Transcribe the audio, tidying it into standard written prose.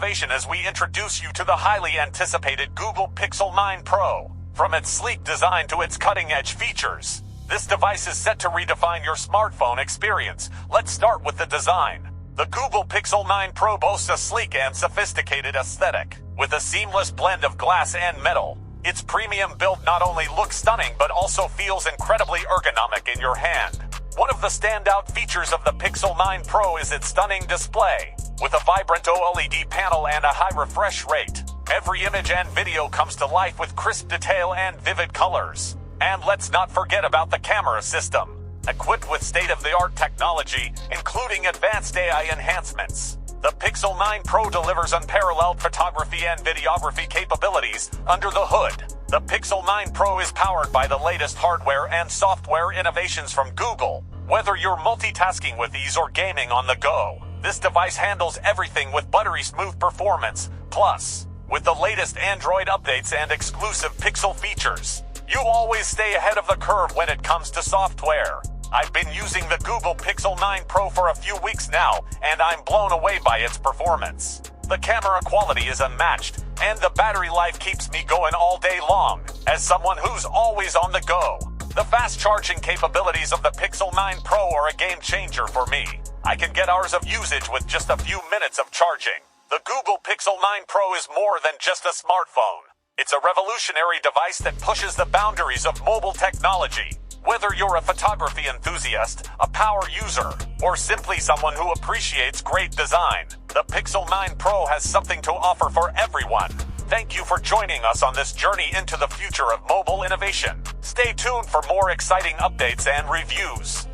innovation as we introduce you to the highly anticipated Google Pixel 9 Pro. From its sleek design to its cutting-edge features, this device is set to redefine your smartphone experience. Let's start with the design. The Google Pixel 9 Pro boasts a sleek and sophisticated aesthetic. With a seamless blend of glass and metal, its premium build not only looks stunning but also feels incredibly ergonomic in your hand. One of the standout features of the Pixel 9 Pro is its stunning display. With a vibrant OLED panel and a high refresh rate, every image and video comes to life with crisp detail and vivid colors. And let's not forget about the camera system. Equipped with state-of-the-art technology, including advanced AI enhancements, the Pixel 9 Pro delivers unparalleled photography and videography capabilities under the hood. The Pixel 9 Pro is powered by the latest hardware and software innovations from Google. Whether you're multitasking with ease or gaming on the go, this device handles everything with buttery smooth performance. Plus, with the latest Android updates and exclusive Pixel features, you always stay ahead of the curve when it comes to software. I've been using the Google Pixel 9 Pro for a few weeks now, and I'm blown away by its performance. The camera quality is unmatched, and the battery life keeps me going all day long. As someone who's always on the go, the fast charging capabilities of the Pixel 9 Pro are a game changer for me. I can get hours of usage with just a few minutes of charging. The Google Pixel 9 Pro is more than just a smartphone. It's a revolutionary device that pushes the boundaries of mobile technology. Whether you're a photography enthusiast, a power user, or simply someone who appreciates great design, the Pixel 9 Pro has something to offer for everyone. Thank you for joining us on this journey into the future of mobile innovation. Stay tuned for more exciting updates and reviews.